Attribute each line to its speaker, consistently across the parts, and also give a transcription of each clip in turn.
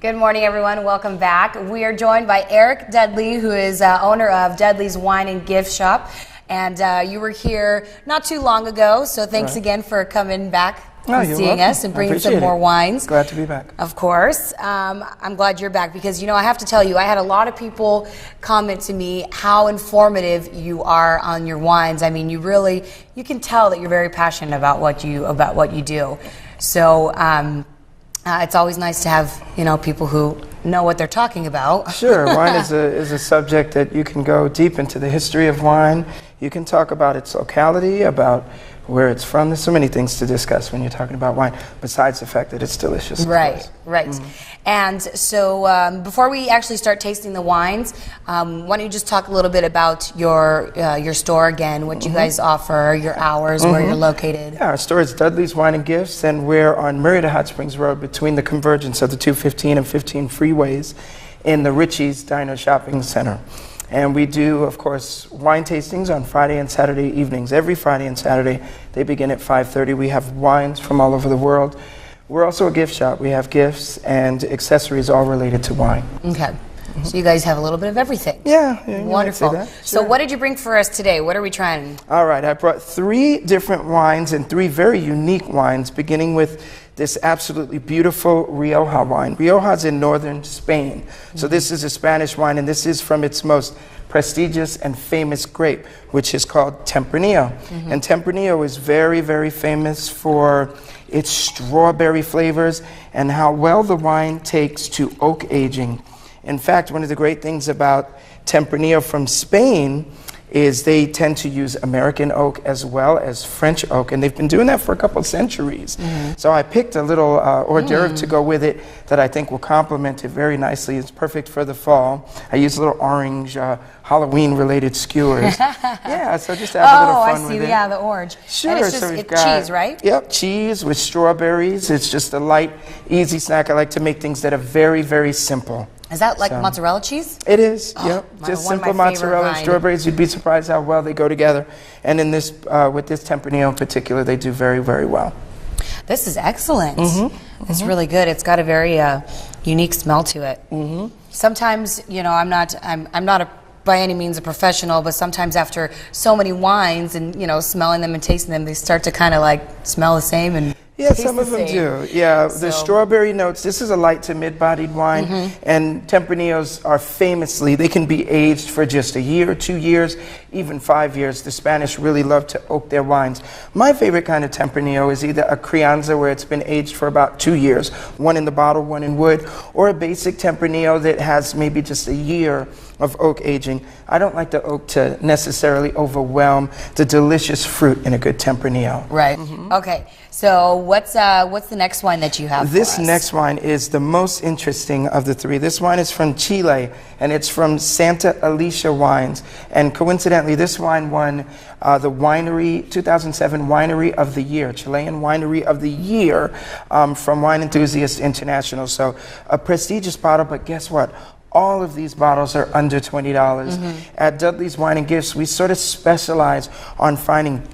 Speaker 1: Good morning, everyone. Welcome back. We are joined by Eric Dudley, who is owner of Dudley's Wine and Gift Shop. And you were here not too long ago, so thanks again for coming back and seeing us and bringing some more wines.
Speaker 2: Glad to be back.
Speaker 1: Of course. I'm glad you're back because, you know, I have to tell you, I had a lot of people comment to me how informative you are on your wines. I mean, you can tell that you're very passionate about what you do. So it's always nice to have, people who know what they're talking about.
Speaker 2: Sure. Wine is a subject that you can go deep into the history of wine. You can talk about its locality, about where it's from. There's so many things to discuss when you're talking about wine, besides the fact that it's delicious.
Speaker 1: Right. And so before we actually start tasting the wines, why don't you just talk a little bit about your store again, what you guys offer, your hours, where you're located.
Speaker 2: Yeah, our store is Dudley's Wine and Gifts, and we're on Murrieta Hot Springs Road between the convergence of the 215 and 15 freeways in the Ritchie's Diner Shopping Center. And we do, of course, wine tastings on Friday and Saturday evenings. Every Friday and Saturday, they begin at 5:30. We have wines from all over the world. We're also a gift shop. We have gifts and accessories all related to wine.
Speaker 1: Okay. So you guys have a little bit of everything.
Speaker 2: Yeah.
Speaker 1: Wonderful.
Speaker 2: Sure.
Speaker 1: So what did you bring for us today? What are we trying?
Speaker 2: All right. I brought 3 different wines and 3 very unique wines, beginning with this absolutely beautiful Rioja wine. Rioja's in northern Spain. So this is a Spanish wine, and this is from its most prestigious and famous grape, which is called Tempranillo. And Tempranillo is very, very famous for its strawberry flavors and how well the wine takes to oak aging. In fact, one of the great things about Tempranillo from Spain is they tend to use American oak as well as French oak, and they've been doing that for a couple of centuries. So I picked a little hors d'oeuvre to go with it that I think will complement it very nicely. It's perfect for the fall. I use little orange Halloween-related skewers. Yeah, so just have a little fun with it.
Speaker 1: Oh, I see. Yeah, the orange.
Speaker 2: Sure.
Speaker 1: And it's just cheese, right?
Speaker 2: Yep, cheese with strawberries. It's just a light, easy snack. I like to make things that are very, very simple.
Speaker 1: Is that like mozzarella cheese?
Speaker 2: It is, yep. Just simple mozzarella and strawberries. You'd be surprised how well they go together. And in this, with this Tempranillo in particular, they do very, very well.
Speaker 1: This is excellent. It's really good. It's got a very unique smell to it. Sometimes, I'm not by any means a professional, but sometimes after so many wines and, smelling them and tasting them, they start to kind of like smell the same and
Speaker 2: yeah, some of them do. Yeah, the strawberry notes. This is a light to mid-bodied wine, and Tempranillos are famously, they can be aged for just a year, 2 years, even 5 years. The Spanish really love to oak their wines. My favorite kind of Tempranillo is either a Crianza where it's been aged for about 2 years, one in the bottle, one in wood, or a basic Tempranillo that has maybe just a year of oak aging. I don't like the oak to necessarily overwhelm the delicious fruit in a good Tempranillo.
Speaker 1: Right. Okay. So what's the next wine that you have?
Speaker 2: This next wine is the most interesting of the 3. This wine is from Chile, and it's from Santa Alicia Wines. And coincidentally, this wine won the 2007 Winery of the Year, Chilean Winery of the Year from Wine Enthusiast International. So a prestigious bottle, but guess what? All of these bottles are under $20. At Dudley's Wine and Gifts, we sort of specialize on finding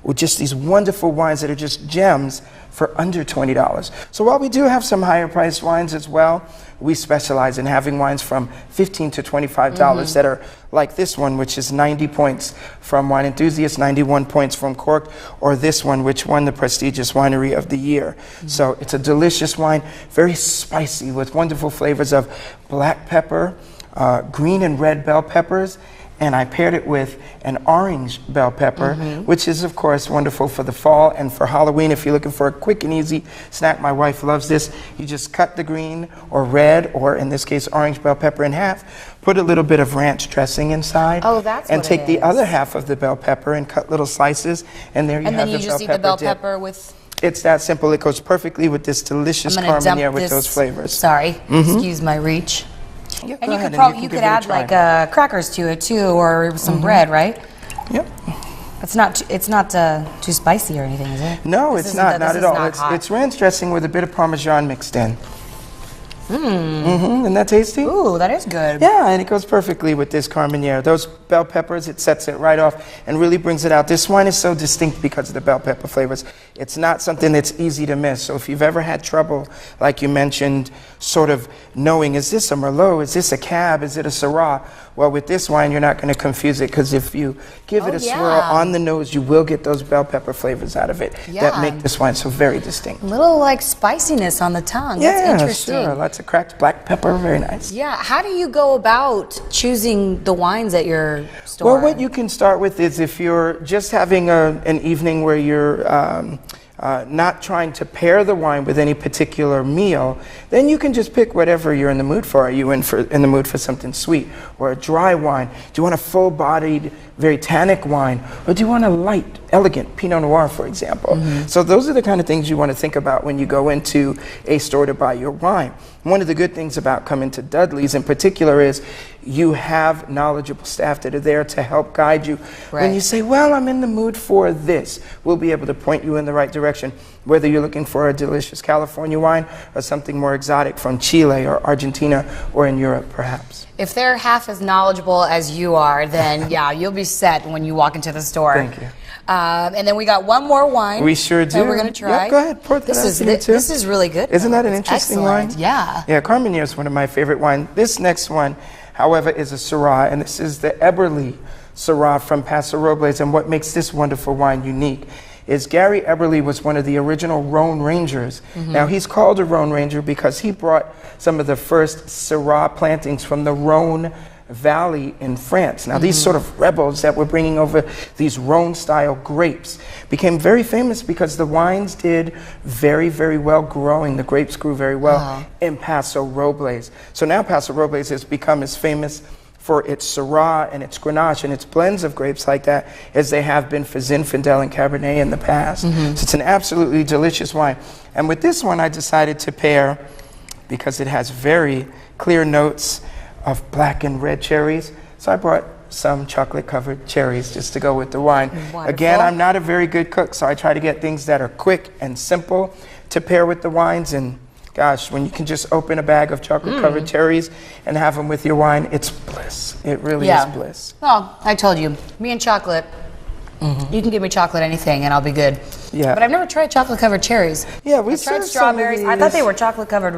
Speaker 2: or just these wonderful wines that are just gems for under $20. So while we do have some higher priced wines as well, we specialize in having wines from $15 to $25 that are like this one, which is 90 points from Wine Enthusiast, 91 points from Cork, or this one, which won the prestigious Winery of the Year. So it's a delicious wine, very spicy with wonderful flavors of black pepper, green and red bell peppers, and I paired it with an orange bell pepper, which is, of course, wonderful for the fall and for Halloween. If you're looking for a quick and easy snack, my wife loves this. You just cut the green or red, or in this case, orange bell pepper in half, put a little bit of ranch dressing inside, and take the other half of the bell pepper and cut little slices, and there you have the bell pepper dip. And then you just eat the bell pepper with... It's that simple. It goes perfectly with this delicious Carmenere with those flavors.
Speaker 1: Sorry, excuse my reach.
Speaker 2: Yeah,
Speaker 1: and you could add like crackers to it too, or some bread, right?
Speaker 2: Yep.
Speaker 1: It's not too spicy or anything, is it?
Speaker 2: No, it's not at all. It's ranch dressing with a bit of Parmesan mixed in. Isn't that tasty?
Speaker 1: Ooh, that is good.
Speaker 2: Yeah, and it goes perfectly with this Carmenere. Those bell peppers, it sets it right off and really brings it out. This wine is so distinct because of the bell pepper flavors. It's not something that's easy to miss. So if you've ever had trouble, like you mentioned, sort of knowing, is this a Merlot? Is this a Cab? Is it a Syrah? Well, with this wine, you're not going to confuse it, because if you give it a swirl on the nose, you will get those bell pepper flavors out of it that make this wine so very distinct.
Speaker 1: A little like spiciness on the tongue.
Speaker 2: Yeah,
Speaker 1: That's interesting.
Speaker 2: sure. Lots of cracked black pepper. Very nice.
Speaker 1: Yeah. How do you go about choosing the wines at your store?
Speaker 2: Well, what you can start with is, if you're just having an evening where you're not trying to pair the wine with any particular meal, then you can just pick whatever you're in the mood for. Are you in the mood for something sweet or a dry wine? Do you want a full-bodied, very tannic wine, or do you want a light, elegant Pinot Noir, for example? So those are the kind of things you want to think about when you go into a store to buy your wine. One of the good things about coming to Dudley's in particular is you have knowledgeable staff that are there to help guide you. When you say, well, I'm in the mood for this, we'll be able to point you in the right direction, whether you're looking for a delicious California wine or something more exotic from Chile or Argentina or in Europe, perhaps.
Speaker 1: If they're half as knowledgeable as you are, then yeah, you'll be set when you walk into the store.
Speaker 2: Thank you.
Speaker 1: And then we got one more wine.
Speaker 2: We sure do.
Speaker 1: That we're going to try.
Speaker 2: Yeah, go ahead. Pour that out for you too.
Speaker 1: This is really good.
Speaker 2: Isn't that an interesting wine?
Speaker 1: Yeah.
Speaker 2: Yeah, Carmenere is one of my favorite wines. This next one, however, is a Syrah, and this is the Eberly Syrah from Paso Robles. And what makes this wonderful wine unique is Gary Eberly was one of the original Rhone Rangers. Now, he's called a Rhone Ranger because he brought some of the first Syrah plantings from the Rhone Valley in France. Now, these sort of rebels that were bringing over these Rhone-style grapes became very famous because the wines did very, very well growing. The grapes grew very well in Paso Robles. So now Paso Robles has become as famous for its Syrah and its Grenache and its blends of grapes like that as they have been for Zinfandel and Cabernet in the past. So it's an absolutely delicious wine. And with this one, I decided to pair, because it has very clear notes of black and red cherries. So I brought some chocolate-covered cherries just to go with the wine.
Speaker 1: Wonderful.
Speaker 2: Again, I'm not a very good cook, so I try to get things that are quick and simple to pair with the wines. And gosh, when you can just open a bag of chocolate-covered cherries and have them with your wine, it's bliss. It really is bliss.
Speaker 1: Well, I told you, me and chocolate. You can give me chocolate anything and I'll be good.
Speaker 2: Yeah.
Speaker 1: But I've never tried chocolate-covered cherries.
Speaker 2: Yeah, we
Speaker 1: I've tried
Speaker 2: serve
Speaker 1: strawberries. I thought they were chocolate-covered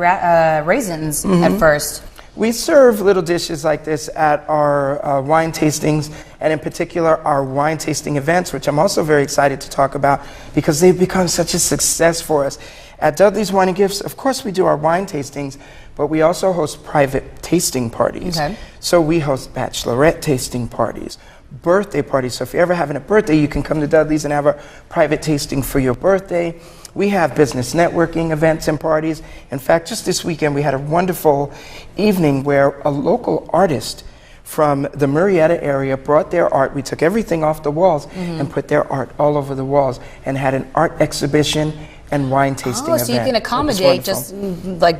Speaker 1: raisins at first.
Speaker 2: We serve little dishes like this at our wine tastings, and in particular our wine tasting events, which I'm also very excited to talk about because they've become such a success for us. At Dudley's Wine and Gifts, of course, we do our wine tastings, but we also host private tasting parties. So we host bachelorette tasting parties, birthday parties. So if you're ever having a birthday, you can come to Dudley's and have a private tasting for your birthday. We have business networking events and parties. In fact, just this weekend, we had a wonderful evening where a local artist from the Murrieta area brought their art. We took everything off the walls and put their art all over the walls and had an art exhibition and wine tasting event.
Speaker 1: So you can accommodate just like,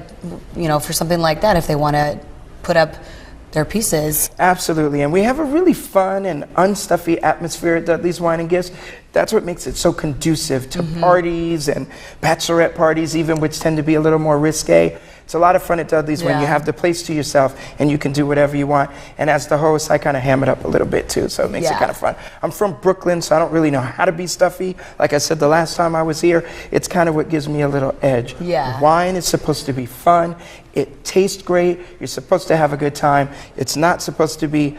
Speaker 1: you know, for something like that if they want to put up their pieces.
Speaker 2: Absolutely, and we have a really fun and unstuffy atmosphere at Dudley's Wine and Gifts. That's what makes it so conducive to parties and bachelorette parties even, which tend to be a little more risque. It's a lot of fun at Dudley's when you have the place to yourself and you can do whatever you want. And as the host, I kind of ham it up a little bit too, so it makes it kind of fun. I'm from Brooklyn, so I don't really know how to be stuffy. Like I said the last time I was here, it's kind of what gives me a little edge. Wine is supposed to be fun. It tastes great. You're supposed to have a good time. It's not supposed to be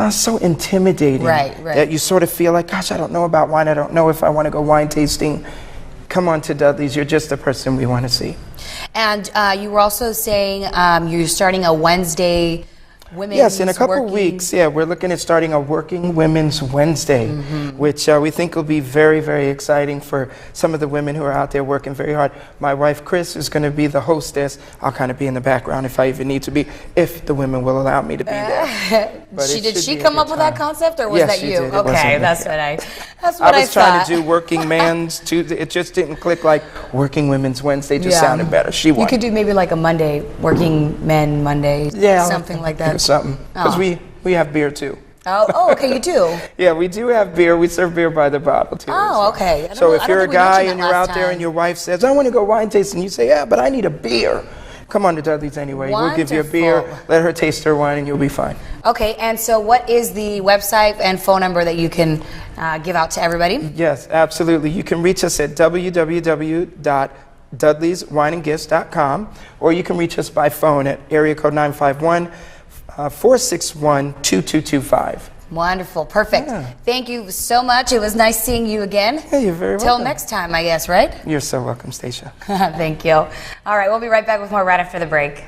Speaker 2: so intimidating that you sort of feel like, gosh, I don't know about wine. I don't know if I want to go wine tasting. Come on to Dudley's. You're just the person we want to see.
Speaker 1: And you were also saying you're starting a Wednesday women's
Speaker 2: Yes, in a couple weeks, we're looking at starting a Working Women's Wednesday, which we think will be very, very exciting for some of the women who are out there working very hard. My wife, Chris, is going to be the hostess. I'll kind of be in the background if I even need to be, if the women will allow me to be there.
Speaker 1: Did she come up with that concept, or was that you?
Speaker 2: Did.
Speaker 1: Okay, that's what I thought.
Speaker 2: I was trying to do Working Men's Tuesday. It just didn't click like Working Women's Wednesday. Just sounded better. She won.
Speaker 1: You could do maybe like a Monday, Working Men Monday, something like that.
Speaker 2: Something, because we have beer too.
Speaker 1: Oh, okay, you do?
Speaker 2: Yeah, we do have beer. We serve beer by the bottle too.
Speaker 1: Oh, okay.
Speaker 2: So if you're a guy and you're out there and your wife says, I want to go wine tasting, you say, yeah, but I need a beer. come on to Dudley's anyway. We'll give you a beer,
Speaker 1: Wonderful.
Speaker 2: let her taste her wine, and you'll be fine.
Speaker 1: Okay, and so what is the website and phone number that you can give out to everybody?
Speaker 2: Yes, absolutely. You can reach us at www.dudleyswineandgifts.com, or you can reach us by phone at area code 951-461-2225.
Speaker 1: Wonderful, perfect.
Speaker 2: Yeah.
Speaker 1: Thank you so much. It was nice seeing you again.
Speaker 2: Yeah, you're very welcome.
Speaker 1: Till next time, I guess, right?
Speaker 2: You're so welcome, Stacia.
Speaker 1: Thank you. All right, we'll be right back with more right after the break.